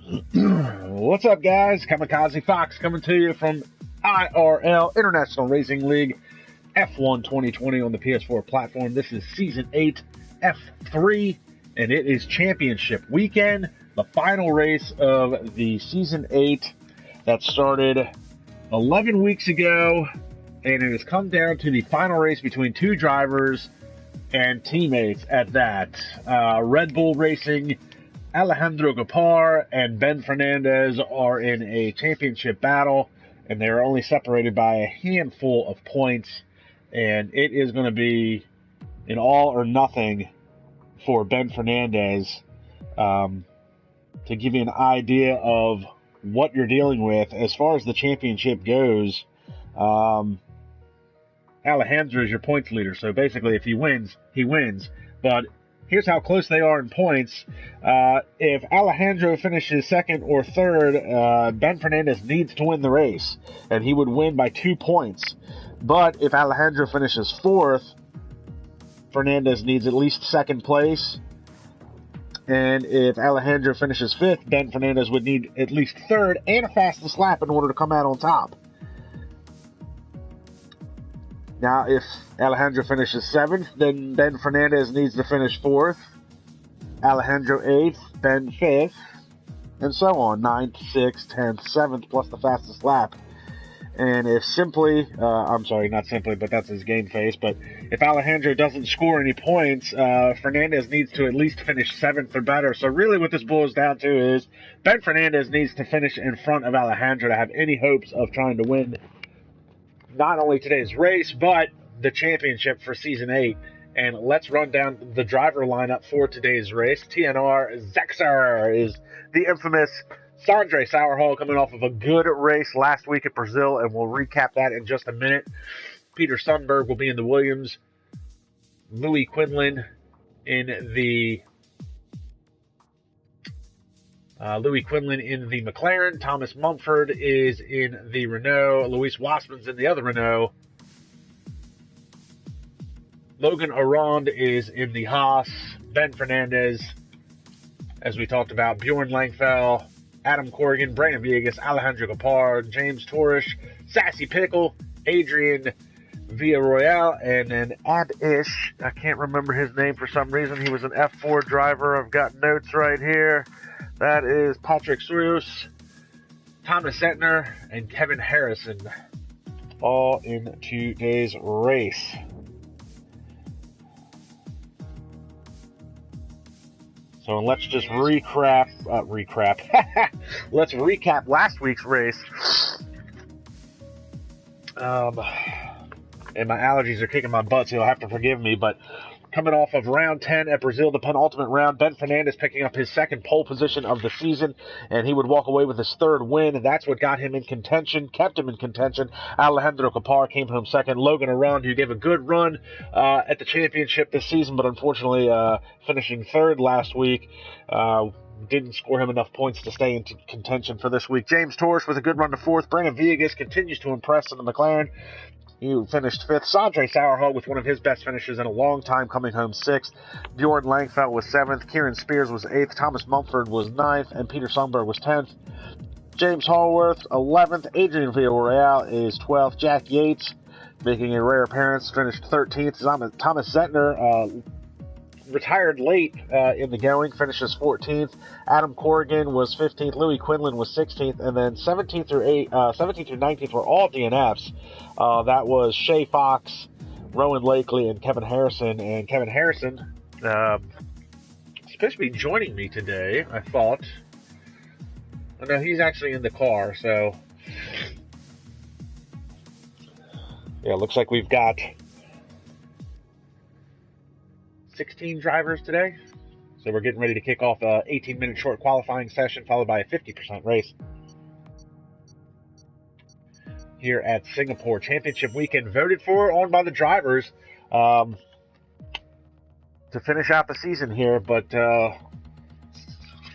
What's up, guys? KAMIKAZE-FOX coming to you from IRL, International Racing League, F1 2020 on the PS4 platform. This is Season 8, F3, and it is Championship Weekend, the final race of the Season 8 that started 11 weeks ago, and it has come down to the final race between two drivers and teammates at that. Red Bull Racing, Alejandro Gopar and Ben Fernandez are in a championship battle, and they're only separated by a handful of points, and it is going to be an all or nothing for Ben Fernandez. To give you an idea of what you're dealing with as far as the championship goes, Alejandro is your points leader, so basically if he wins, he wins. But here's how close they are in points. If Alejandro finishes second or third, Ben Fernandez needs to win the race, and he would win by 2 points. But if Alejandro finishes fourth, Fernandez needs at least second place. And if Alejandro finishes fifth, Ben Fernandez would need at least third and a fastest lap in order to come out on top. Now, if Alejandro finishes seventh, then Ben Fernandez needs to finish fourth, Alejandro eighth, Ben fifth, and so on, 9th, 6th, 10th, 7th, plus the fastest lap. And if not simply, but that's his game face, but if Alejandro doesn't score any points, Fernandez needs to at least finish 7th or better. So really what this boils down to is Ben Fernandez needs to finish in front of Alejandro to have any hopes of trying to win not only today's race, but the championship for Season 8. And let's run down the driver lineup for today's race. TNR Zexer is the infamous Sandre Sauerhall, coming off of a good race last week at Brazil, and we'll recap that in just a minute. Peter Sundberg will be in the Williams. Louis Quinlan in the McLaren. Thomas Mumford is in the Renault. Luis Wassman's in the other Renault. Logan Arond is in the Haas. Ben Fernandez, as we talked about, Bjorn Langfell, Adam Corrigan, Brandon Viegas, Alejandro Gopar, James Torish, Sassy Pickle, Adrian Villarroel, and then Ad-ish. I can't remember his name for some reason. He was an F4 driver. I've got notes right here. That is Patrick Soyuz, Thomas Setner, and Kevin Harrison, all in today's race. So let's just recap. Let's recap last week's race. And my allergies are kicking my butt, so you'll have to forgive me, but coming off of round 10 at Brazil, the penultimate round, Ben Fernandez picking up his second pole position of the season, and he would walk away with his third win, and that's what got him in contention, kept him in contention. Alejandro Gopar came home second. Logan Arond, who gave a good run at the championship this season, but unfortunately finishing third last week, didn't score him enough points to stay in contention for this week. James Torish with a good run to fourth. Brandon Viegas continues to impress in the McLaren. He finished fifth. Sandre Sauerhall with one of his best finishes in a long time, coming home sixth. Bjorn Langfell was seventh. Kieran Spears was eighth. Thomas Mumford was ninth. And Peter Sundberg was 10th. James Hallworth, 11th. Adrian Villarreal is 12th. Jack Yates, making a rare appearance, finished 13th. Thomas Zentner, retired late in the going, finishes 14th. Adam Corrigan was 15th. Louis Quinlan was 16th. And then 17th through 19th were all DNFs. That was Shay Fox, Rowan Lakely, and Kevin Harrison. And Kevin Harrison is supposed to be joining me today, I thought. Oh, no, he's actually in the car, so yeah, looks like we've got 16 drivers today. So we're getting ready to kick off a 18-minute short qualifying session, followed by a 50% race here at Singapore. Championship weekend voted for on by the drivers to finish out the season here. But,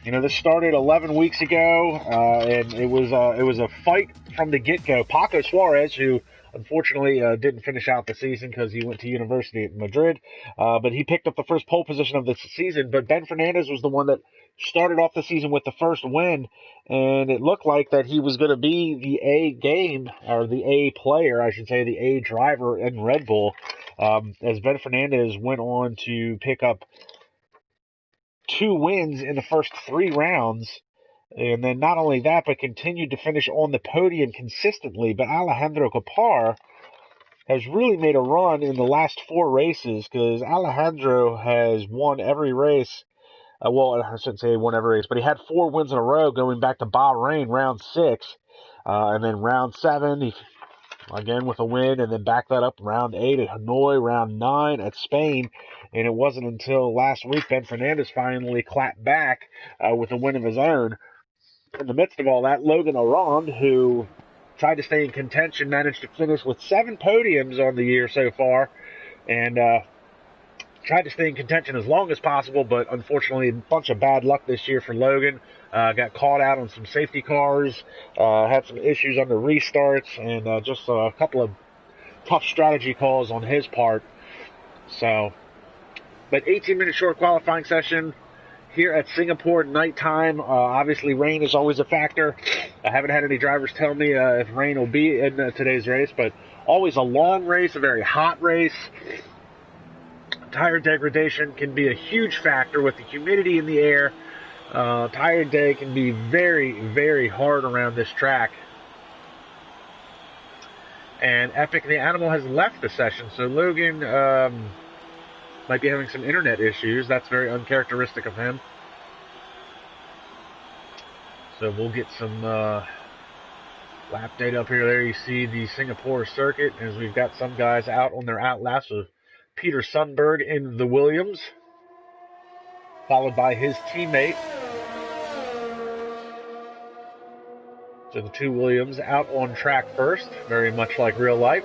this started 11 weeks ago, and it was a fight from the get-go. Paco Suarez, who unfortunately didn't finish out the season because he went to university at Madrid, but he picked up the first pole position of the season. But Ben Fernandez was the one that started off the season with the first win, and it looked like that he was going to be the A game, or the A player, I should say, the A driver in Red Bull, as Ben Fernandez went on to pick up 2 wins in the first 3 rounds. And then not only that, but continued to finish on the podium consistently. But Alejandro Capar has really made a run in the last 4 races, because Alejandro has won every race. Well, I shouldn't say he won every race, but he had 4 wins in a row going back to Bahrain, round 6. And then round 7, he again with a win, and then back that up round 8 at Hanoi, round 9 at Spain. And it wasn't until last week Ben Fernandez finally clapped back with a win of his own. In the midst of all that, Logan Arond, who tried to stay in contention, managed to finish with 7 podiums on the year so far, and tried to stay in contention as long as possible, but unfortunately a bunch of bad luck this year for Logan. Got caught out on some safety cars, had some issues on the restarts, and just a couple of tough strategy calls on his part. So, but 18-minute short qualifying session here at Singapore nighttime. Obviously, rain is always a factor. I haven't had any drivers tell me if rain will be in today's race, but always a long race, a very hot race. Tire degradation can be a huge factor with the humidity in the air. Tire day can be very, very hard around this track. And Epic the Animal has left the session, so Logan might be having some internet issues. That's very uncharacteristic of him. So we'll get some lap data up here. There you see the Singapore circuit, as we've got some guys out on their outlaps with Peter Sundberg in the Williams, followed by his teammate. So the 2 Williams out on track first, very much like real life.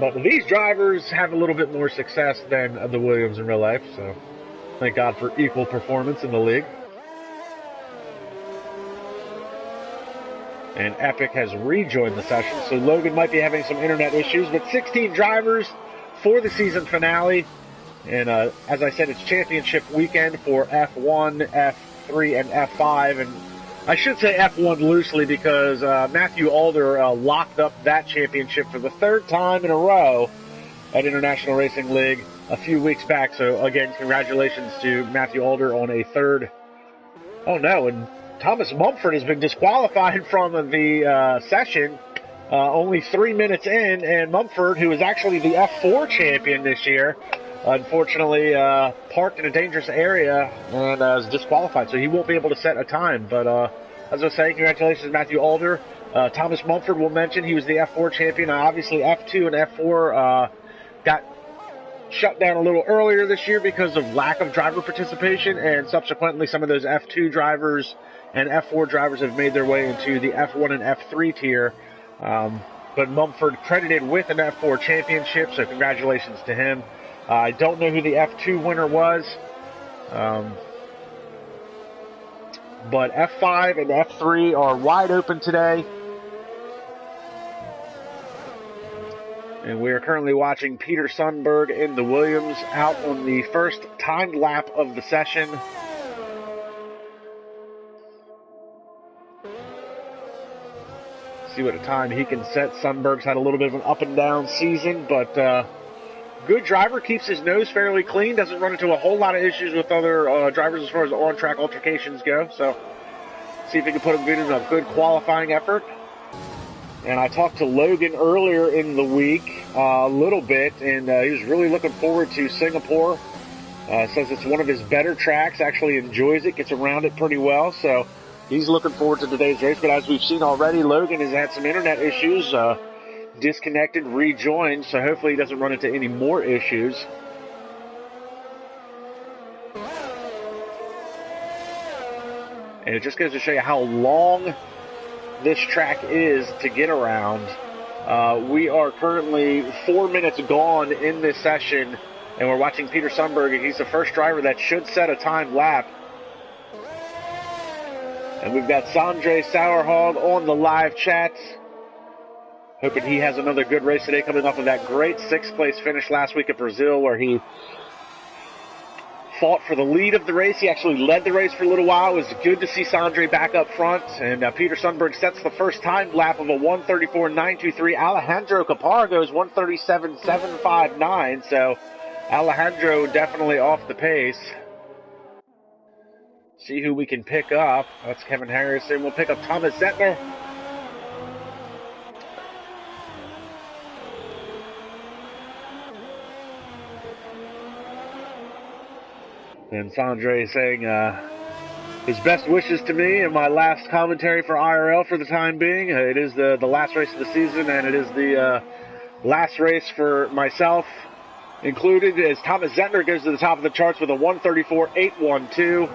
But these drivers have a little bit more success than the Williams in real life, so thank God for equal performance in the league. And Epic has rejoined the session, so Logan might be having some internet issues, but 16 drivers for the season finale. And as I said, it's championship weekend for F1, F3, and F5. And I should say F1 loosely because Matthew Alder locked up that championship for the 3rd time in a row at International Racing League a few weeks back. So again, congratulations to Matthew Alder on a 3rd. Oh no, and Thomas Mumford has been disqualified from the session only 3 minutes in, and Mumford, who is actually the F4 champion this year, unfortunately parked in a dangerous area and is disqualified, so he won't be able to set a time. But as I was saying, congratulations to Matthew Alder. Thomas Mumford, we'll mention, he was the F4 champion. Obviously, F2 and F4 got shut down a little earlier this year because of lack of driver participation, and subsequently some of those F2 drivers and F4 drivers have made their way into the F1 and F3 tier. But Mumford credited with an F4 championship, so congratulations to him. I don't know who the F2 winner was, but F5 and F3 are wide open today. And we are currently watching Peter Sundberg in the Williams out on the first timed lap of the session. See what a time he can set. Sundberg's had a little bit of an up and down season, but good driver, keeps his nose fairly clean, doesn't run into a whole lot of issues with other drivers as far as on-track altercations go. So see if he can put him in a good qualifying effort. And I talked to Logan earlier in the week a little bit, and he was really looking forward to Singapore. Says it's one of his better tracks, actually enjoys it, gets around it pretty well. So he's looking forward to today's race. But as we've seen already, Logan has had some internet issues, disconnected, rejoined, so hopefully he doesn't run into any more issues. And it just goes to show you how long this track is to get around. We are currently 4 minutes gone in this session, and we're watching Peter Sundberg, and he's the first driver that should set a timed lap. And we've got Sandre Sauerhog on the live chat, hoping he has another good race today, coming off of that great 6th place finish last week at Brazil, where he fought for the lead of the race. He actually led the race for a little while. It was good to see Sandre back up front. And Peter Sundberg sets the first time lap of a 1:34.923. Alejandro Capar goes 1:37.759. So Alejandro definitely off the pace. See who we can pick up. That's Kevin Harrison. We'll pick up Thomas Zettner. And Sandre saying his best wishes to me in my last commentary for IRL for the time being. It is the last race of the season, and it is the last race for myself included, as Thomas Zettner goes to the top of the charts with a 1:34.812.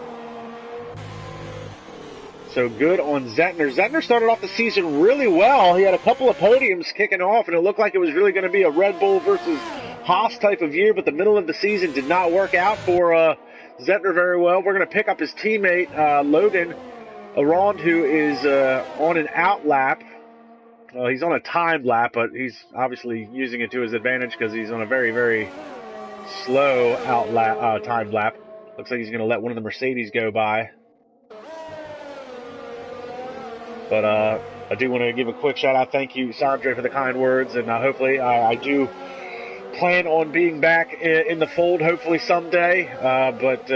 So good on Zettner. Zettner started off the season really well. He had a couple of podiums kicking off, and it looked like it was really going to be a Red Bull versus Haas type of year, but the middle of the season did not work out for Zettner very well. We're going to pick up his teammate, Logan Arond, who is on an out lap. He's on a timed lap, but he's obviously using it to his advantage because he's on a very, very slow timed lap. Looks like he's going to let one of the Mercedes go by. But I do want to give a quick shout out. Thank you, Sandre, for the kind words, and hopefully I do plan on being back in the fold hopefully someday, but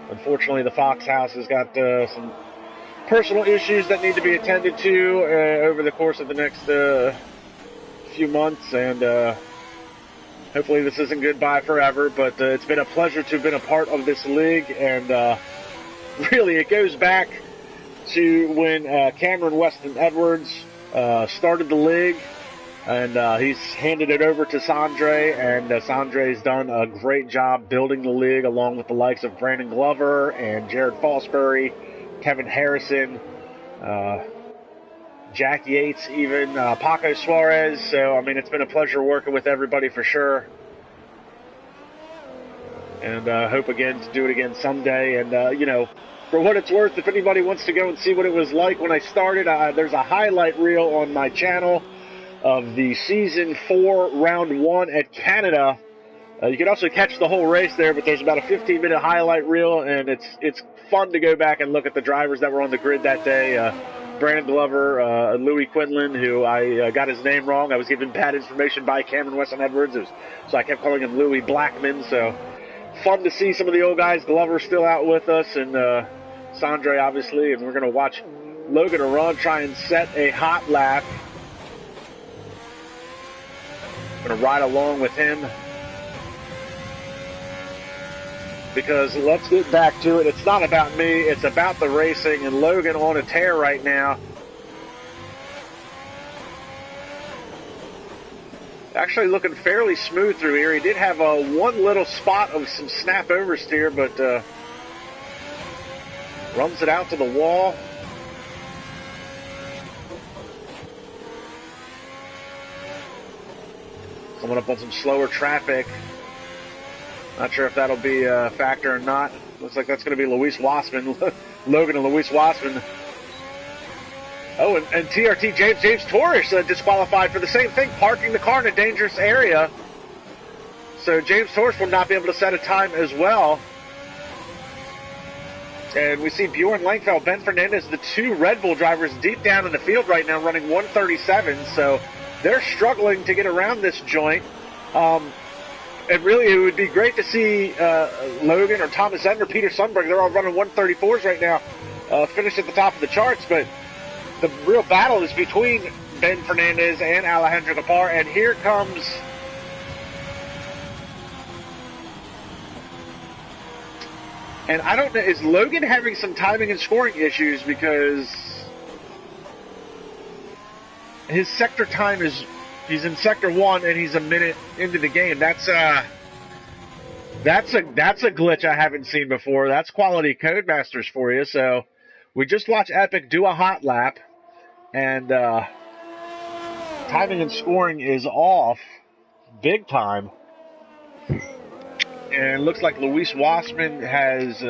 unfortunately the Fox house has got some personal issues that need to be attended to over the course of the next few months, and hopefully this isn't goodbye forever, but it's been a pleasure to have been a part of this league, and really it goes back to when Cameron Weston Edwards started the league. And he's handed it over to Sandre, and Sandre's done a great job building the league along with the likes of Brandon Glover and Jared Fosbury, Kevin Harrison, Jack Yates even, Paco Suarez. So, I mean, it's been a pleasure working with everybody for sure. And hope again to do it again someday. And, you know, for what it's worth, if anybody wants to go and see what it was like when I started, there's a highlight reel on my channel of the Season 4 Round 1 at Canada. You can also catch the whole race there, but there's about a 15-minute highlight reel, and it's fun to go back and look at the drivers that were on the grid that day. Brandon Glover, Louis Quinlan, who I got his name wrong. I was given bad information by Cameron Weston Edwards, so I kept calling him Louis Blackman. So fun to see some of the old guys. Glover's still out with us, and Sandre, obviously, and we're going to watch Logan Arond try and set a hot lap. Going to ride along with him, because let's get back to it. It's not about me, it's about the racing, and Logan on a tear right now. Actually looking fairly smooth through here. He did have one little spot of some snap oversteer, but runs it out to the wall. Coming up on some slower traffic. Not sure if that'll be a factor or not. Looks like that's going to be Luis Wassman. Logan and Luis Wassman. Oh, and TRT James Torres disqualified for the same thing, parking the car in a dangerous area. So James Torres will not be able to set a time as well. And we see Bjorn Langfeld, Ben Fernandez, the two Red Bull drivers deep down in the field right now running 1:37. So they're struggling to get around this joint. And really, it would be great to see Logan or Thomas Zettner, Peter Sundberg, they're all running 1:34s right now, finish at the top of the charts. But the real battle is between Ben Fernandez and Alejandro Capar. And here comes and I don't know, is Logan having some timing and scoring issues, because his sector time is, he's in sector 1 and he's a minute into the game. That's a glitch I haven't seen before. That's quality Codemasters for you. So we just watched Epic do a hot lap, and timing and scoring is off big time. And it looks like Luis Wassman has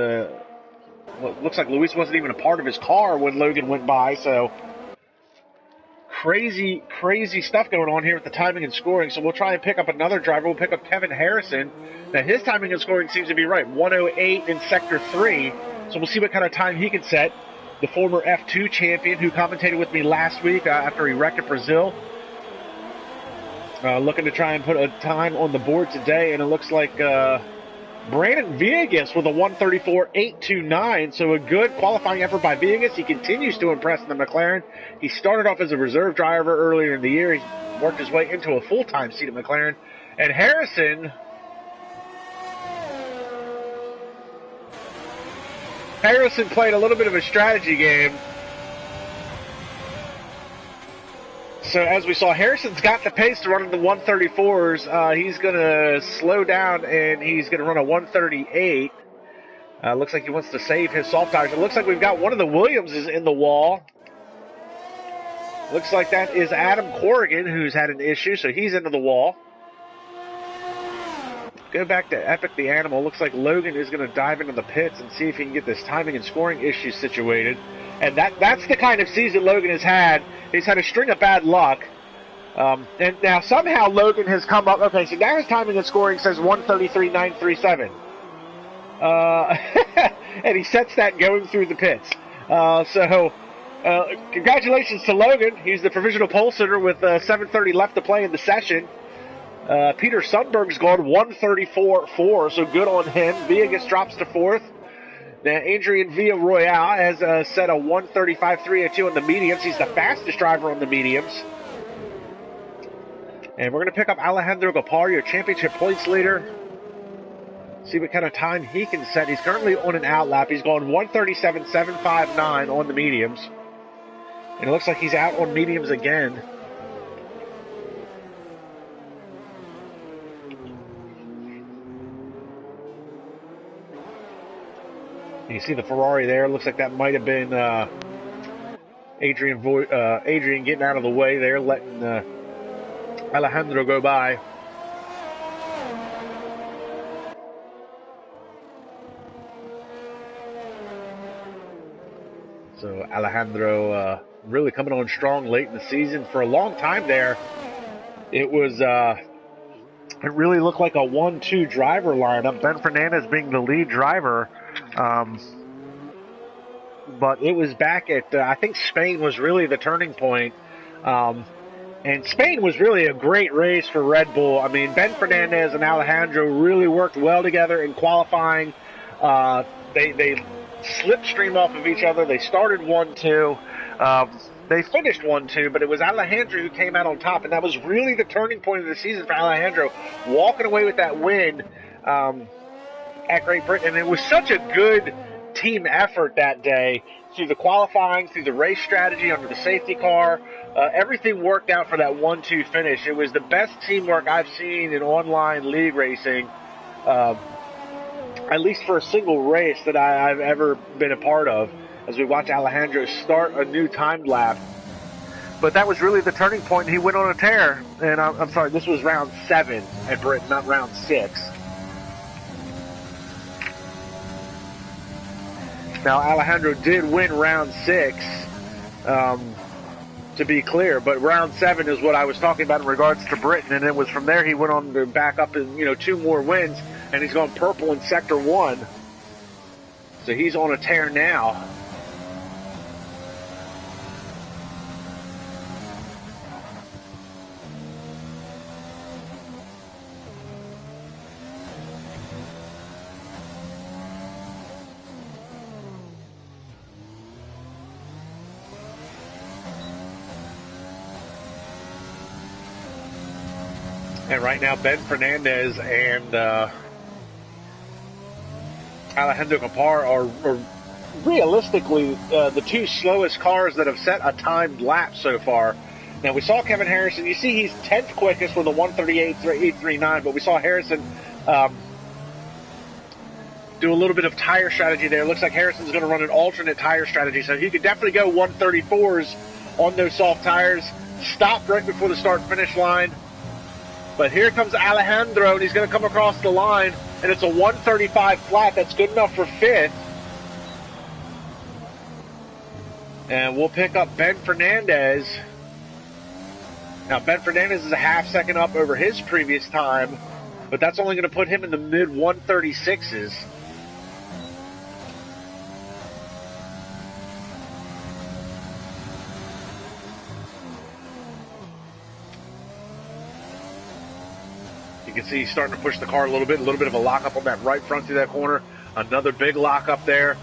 looks like Luis wasn't even a part of his car when Logan went by. So crazy stuff going on here with the timing and scoring. So we'll try and pick up another driver. We'll pick up Kevin Harrison. Now his timing and scoring seems to be right. 1:08 in Sector 3. So we'll see what kind of time he can set. The former F2 champion who commentated with me last week after he wrecked at Brazil. Looking to try and put a time on the board today, and it looks like Brandon Villegas with a 1:34.829. So a good qualifying effort by Villegas. He continues to impress in the McLaren. He started off as a reserve driver earlier in the year. He worked his way into a full-time seat at McLaren. And Harrison played a little bit of a strategy game. So as we saw, Harrison's got the pace to run in the 134s. He's going to slow down, and he's going to run a 138. Looks like he wants to save his soft tires. It looks like we've got one of the Williamses in the wall. Looks like that is Adam Corrigan, who's had an issue, so he's into the wall. Go back to Epic the Animal. Looks like Logan is going to dive into the pits and see if he can get this timing and scoring issue situated. And that's the kind of season Logan has had. He's had a string of bad luck. And now somehow Logan has come up. Okay, so now his timing and scoring says 1:33.937. And he sets that going through the pits. Congratulations to Logan. He's the provisional pole sitter with 7:30 left to play in the session. Peter Sundberg's gone 1:34.4, so good on him. Villegas drops to 4th. Now, Adrian Villarreal has set a 1:35.302 on the mediums. He's the fastest driver on the mediums. And we're going to pick up Alejandro Gapar, your championship points leader. See what kind of time he can set. He's currently on an outlap. He's going 1:37.759 on the mediums. And it looks like he's out on mediums again. You see the Ferrari there. Looks like that might have been Adrian getting out of the way there, letting Alejandro go by. So Alejandro really coming on strong late in the season. For a long time there, it really looked like a 1-2 driver lineup. Ben Fernandez being the lead driver. But it was back at, I think Spain was really the turning point. And Spain was really a great race for Red Bull. I mean, Ben Fernandez and Alejandro really worked well together in qualifying. They slipstreamed off of each other. They started 1-2. They finished 1-2, but it was Alejandro who came out on top, and that was really the turning point of the season for Alejandro, walking away with that win at Great Britain. And it was such a good team effort that day, through the qualifying, through the race strategy, under the safety car. Everything worked out for that 1-2 finish. It was the best teamwork I've seen in online league racing, at least for a single race that I've ever been a part of, as we watch Alejandro start a new timed lap. But that was really the turning point. He went on a tear. And I'm sorry, this was round 7 at Britain, not round 6. Now, Alejandro did win round 6, to be clear, but round 7 is what I was talking about in regards to Britain, and it was from there he went on to back up in, 2 more wins, and he's gone purple in Sector 1. So he's on a tear now. And right now, Ben Fernandez and Alejandro Gapar are realistically the 2 slowest cars that have set a timed lap so far. Now, we saw Kevin Harrison. You see he's 10th quickest with a 1:38.839, but we saw Harrison do a little bit of tire strategy there. Looks like Harrison's going to run an alternate tire strategy, so he could definitely go 1:34s on those soft tires. Stopped right before the start-finish line. But here comes Alejandro, and he's going to come across the line, and it's a 1:35 flat. That's good enough for 5th. And we'll pick up Ben Fernandez. Now, Ben Fernandez is a half-second up over his previous time, but that's only going to put him in the mid-136s. You can see he's starting to push the car a little bit of a lockup on that right front through that corner. Another big lockup there.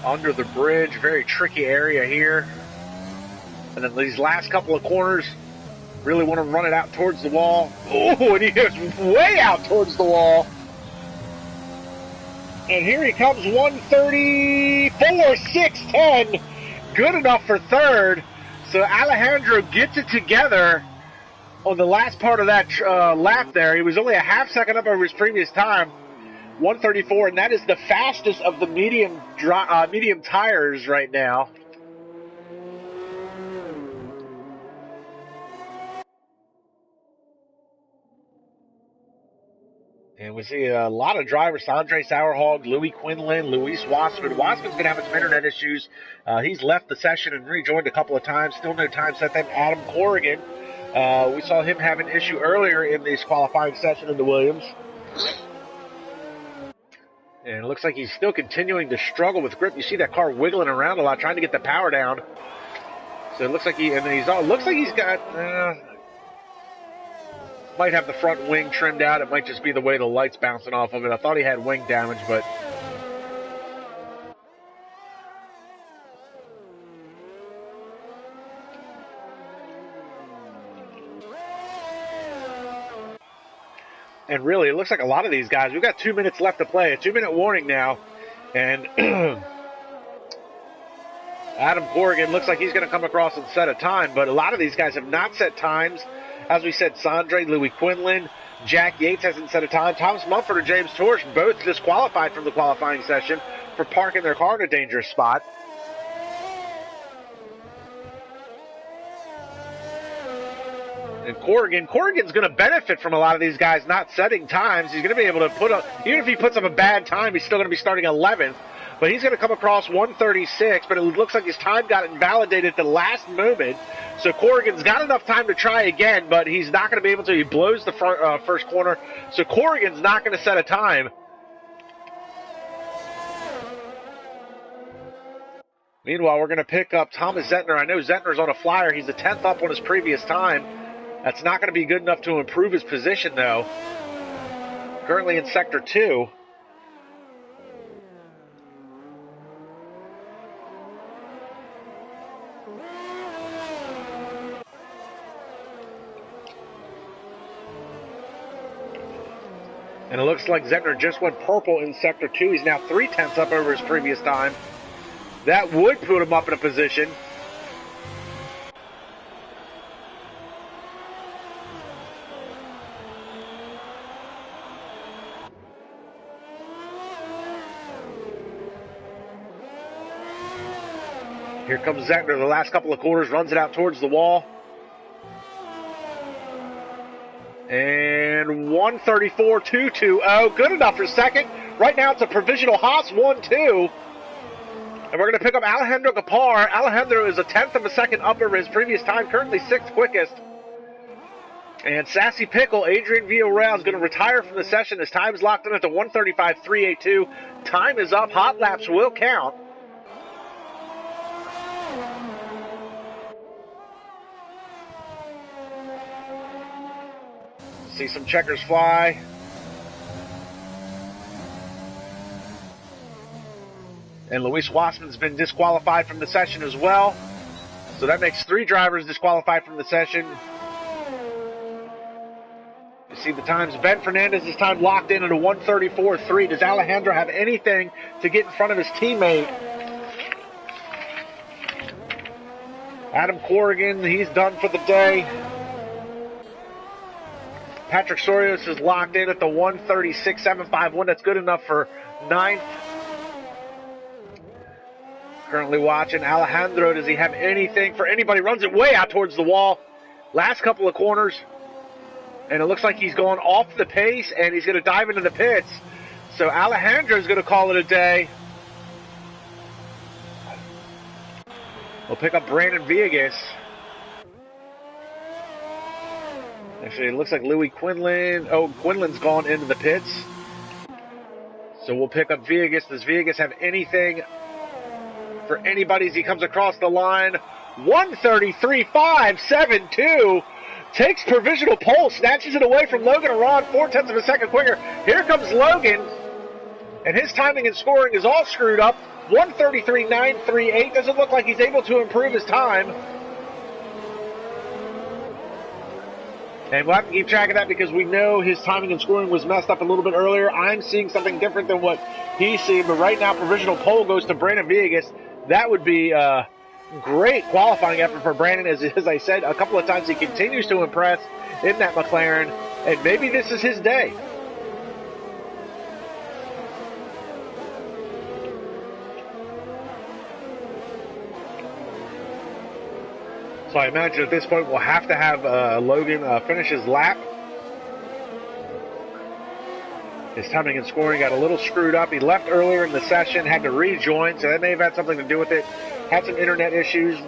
Under the bridge, very tricky area here. And then these last couple of corners, really want to run it out towards the wall. Oh, and he is way out towards the wall. And here he comes, 134, 610. Good enough for third. So Alejandro gets it together on the last part of that lap there. He was only a half-second up over his previous time, 134, and that is the fastest of the medium tires right now. And we see a lot of drivers, Andre Sauerhog, Louis Quinlan, Luis Wasserman. Wasserman's going to have some internet issues. He's left the session and rejoined a couple of times. Still no time set. Then Adam Corrigan. We saw him have an issue earlier in this qualifying session in the Williams. And it looks like he's still continuing to struggle with grip. You see that car wiggling around a lot, trying to get the power down. So it looks like he's got... might have the front wing trimmed out. It might just be the way the light's bouncing off of it. I thought he had wing damage, but... And really, it looks like a lot of these guys, we've got 2 minutes left to play, a 2-minute warning now. And Adam Corrigan looks like he's going to come across and set a time, but a lot of these guys have not set times. As we said, Sandre, Louis Quinlan, Jack Yates hasn't set a time. Thomas Mumford and James Torch both disqualified from the qualifying session for parking their car in a dangerous spot. And Corrigan's going to benefit from a lot of these guys not setting times. He's going to be able to put up, even if he puts up a bad time, he's still going to be starting 11th. But he's going to come across 136, but it looks like his time got invalidated at the last moment. So Corrigan's got enough time to try again, but he's not going to be able to. He blows the first corner. So Corrigan's not going to set a time. Meanwhile, we're going to pick up Thomas Zentner. I know Zentner's on a flyer. He's a 10th up on his previous time. That's not going to be good enough to improve his position, though. Currently in Sector 2. And it looks like Zentner just went purple in Sector 2. He's now 3/10 up over his previous time. That would put him up in a position. Here comes Zentner, the last couple of quarters, runs it out towards the wall. And 134.220, good enough for second. Right now it's a provisional Haas 1-2. And we're going to pick up Alejandro Capar. Alejandro is a 10th of a second up over his previous time, currently 6th quickest. And Sassy Pickle, Adrian Villarreal, is going to retire from the session. His time is locked in at the 135.382. Time is up. Hot laps will count. See some checkers fly. And Luis Wassman's been disqualified from the session as well. So that makes 3 drivers disqualified from the session. You see the times. Ben Fernandez's time locked in at a 134.3. Does Alejandro have anything to get in front of his teammate? Adam Corrigan, he's done for the day. Patrick Sorios is locked in at the 136.751. That's good enough for 9th. Currently watching Alejandro. Does he have anything for anybody? Runs it way out towards the wall. Last couple of corners. And it looks like he's going off the pace and he's going to dive into the pits. So Alejandro's going to call it a day. We'll pick up Brandon Villegas. Actually, it looks like Louis Quinlan. Oh, Quinlan's gone into the pits. So we'll pick up Villegas. Does Villegas have anything for anybody as he comes across the line? 1:33.572. Takes provisional pole, snatches it away from Logan Aron, 0.4 of a second quicker. Here comes Logan, and his timing and scoring is all screwed up. 1:33.938. Doesn't look like he's able to improve his time. And we'll have to keep track of that because we know his timing and scoring was messed up a little bit earlier. I'm seeing something different than what he's seeing, but right now provisional pole goes to Brandon Villegas. That would be a great qualifying effort for Brandon. As I said, a couple of times he continues to impress in that McLaren, and maybe this is his day. So I imagine at this point we'll have to have Logan finish his lap. His timing and scoring got a little screwed up. He left earlier in the session, had to rejoin, so that may have had something to do with it. Had some internet issues.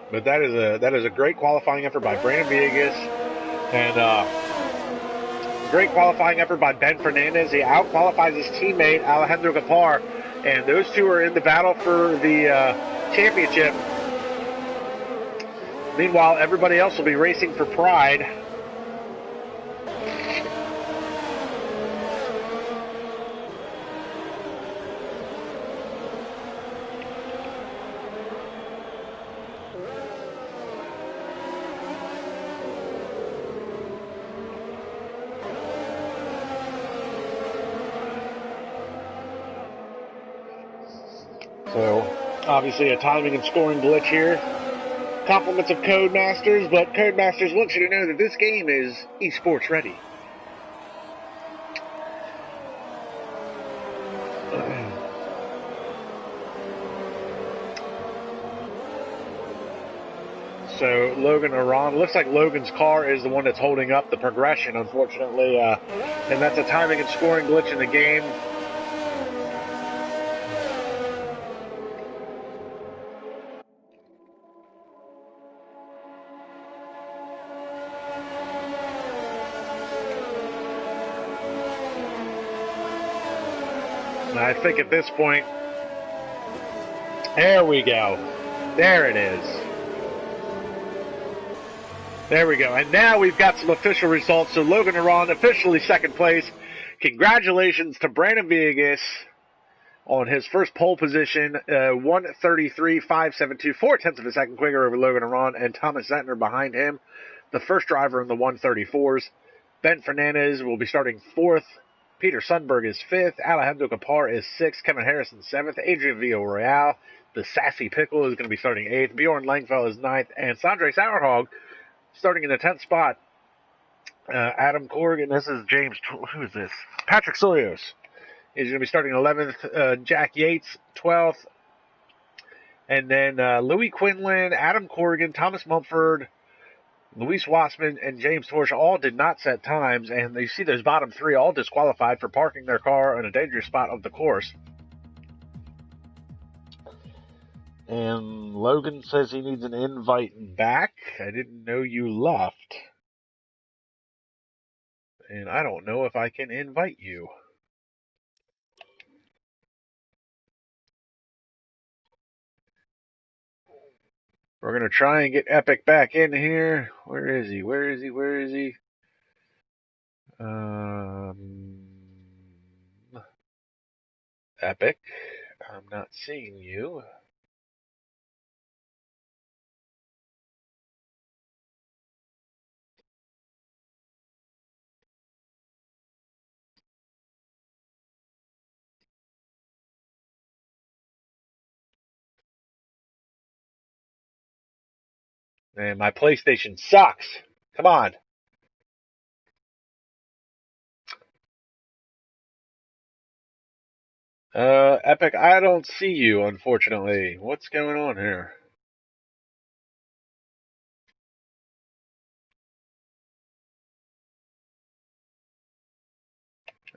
But that is a great qualifying effort by Brandon Villegas, and great qualifying effort by Ben Fernandez. He out-qualifies his teammate, Alejandro Gapar, and those two are in the battle for the championship. Meanwhile, everybody else will be racing for pride. So, obviously a timing and scoring glitch here. Compliments of Codemasters, but Codemasters wants you to know that this game is esports ready. So, Logan Aron, looks like Logan's car is the one that's holding up the progression, unfortunately, and that's a timing and scoring glitch in the game. I think at this point, there we go. There it is. There we go. And now we've got some official results. So Logan Aron officially second place. Congratulations to Brandon Villegas on his first pole position. 1:33.572, 0.4 of a second quicker over Logan Aron, and Thomas Zentner behind him, the first driver in the 1:34s. Ben Fernandez will be starting fourth. Peter Sundberg is fifth. Alejandro Gapar is sixth. Kevin Harrison seventh. Adrian Villarreal, the sassy pickle, is going to be starting eighth. Bjorn Langfeld is ninth. And Sondre Sauerhog starting in the 10th spot. Adam Corrigan, this is James, who is this? Patrick Soyos is going to be starting 11th. Jack Yates, 12th. And then Louis Quinlan, Adam Corrigan, Thomas Mumford, Luis Wassman, and James Torch all did not set times, and you see those bottom three all disqualified for parking their car in a dangerous spot of the course. And Logan says he needs an invite back. I didn't know you left. And I don't know if I can invite you. We're going to try and get Epic back in here. Where is he? Where is he? Where is he? Epic, I'm not seeing you. Man, my PlayStation sucks. Come on. Epic, I don't see you, unfortunately. What's going on here?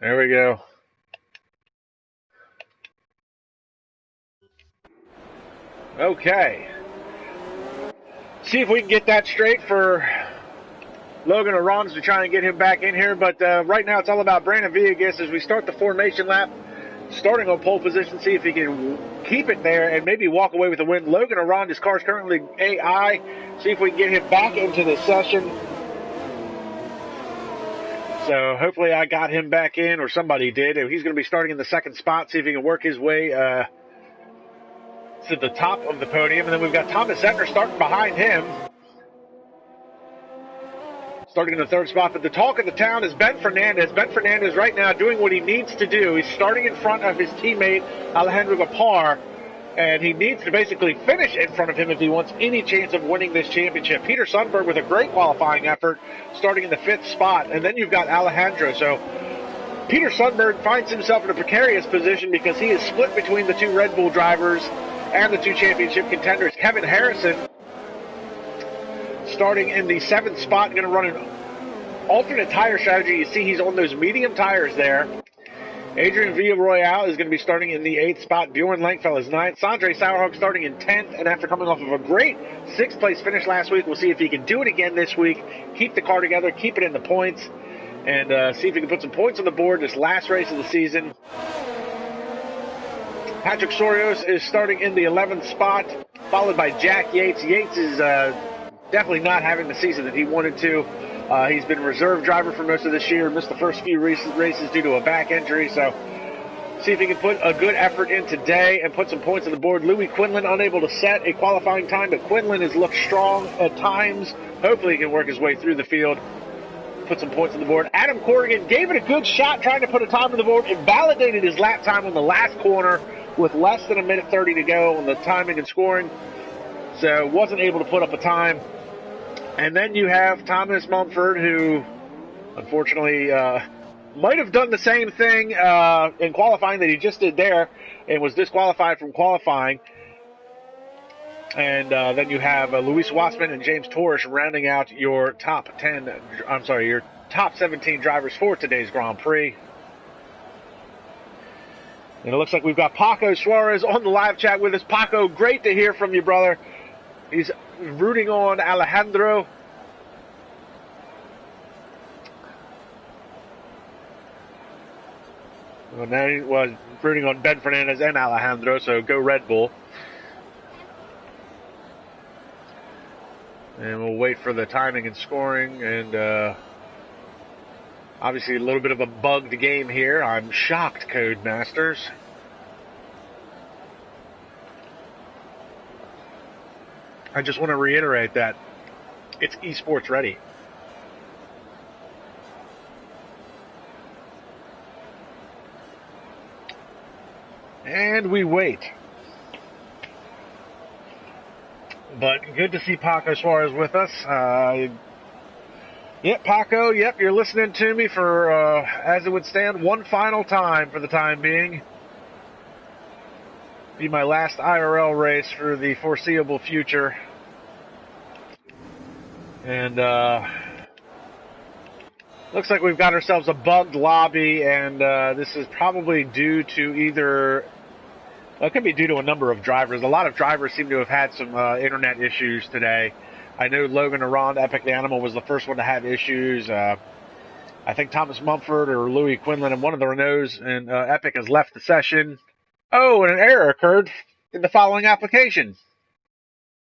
There we go. Okay. See if we can get that straight for Logan Arons to try and get him back in here. But right now it's all about Brandon Villegas as we start the formation lap. Starting on pole position, see if he can keep it there and maybe walk away with a win. Logan Arons, his car is currently AI. See if we can get him back into the session. So hopefully I got him back in, or somebody did. He's going to be starting in the second spot. See if he can work his way to the top of the podium. And then we've got Thomas Zettner starting behind him. Starting in the third spot. But the talk of the town is Ben Fernandez. Ben Fernandez right now doing what he needs to do. He's starting in front of his teammate, Alejandro Gapar. And he needs to basically finish in front of him if he wants any chance of winning this championship. Peter Sundberg with a great qualifying effort, starting in the fifth spot. And then you've got Alejandro. So Peter Sundberg finds himself in a precarious position because he is split between the two Red Bull drivers and the two championship contenders. Kevin Harrison, starting in the seventh spot, going to run an alternate tire strategy. You see he's on those medium tires there. Adrian Villarroel is going to be starting in the 8th spot. Bjorn Langfell is 9th. Sandre Sauerhoek starting in 10th. And after coming off of a great 6th place finish last week, we'll see if he can do it again this week. Keep the car together, keep it in the points, and see if he can put some points on the board this last race of the season. Patrick Sorios is starting in the 11th spot, followed by Jack Yates. Yates is definitely not having the season that he wanted to. He's been reserve driver for most of this year, missed the first few races due to a back injury, so see if he can put a good effort in today and put some points on the board. Louis Quinlan unable to set a qualifying time, but Quinlan has looked strong at times. Hopefully he can work his way through the field, put some points on the board. Adam Corrigan gave it a good shot trying to put a time on the board. It validated his lap time on the last corner with less than a minute 30 to go on the timing and scoring, so wasn't able to put up a time. And then you have Thomas Mumford, who unfortunately might have done the same thing in qualifying that he just did there and was disqualified from qualifying. And then you have Luis Wassman and James Torres rounding out your top 17 drivers for today's Grand Prix. And it looks like we've got Paco Suarez on the live chat with us. Paco, great to hear from you, brother. He's rooting on Alejandro. Well, now he was rooting on Ben Fernandez and Alejandro, so go Red Bull. And we'll wait for the timing and scoring, and obviously a little bit of a bugged game here. I'm shocked, Codemasters. I just want to reiterate that it's esports ready. And we wait. But good to see Paco Suarez with us. Yep, Paco, yep, you're listening to me for, as it would stand, one final time for the time being. Be my last IRL race for the foreseeable future. And looks like we've got ourselves a bugged lobby, and this is probably due to either, well, it could be due to a number of drivers. A lot of drivers seem to have had some internet issues today. I know Logan Arond, Epic the Animal, was the first one to have issues. I think Thomas Mumford or Louis Quinlan and one of the Renaults and Epic has left the session. Oh, and an error occurred in the following application.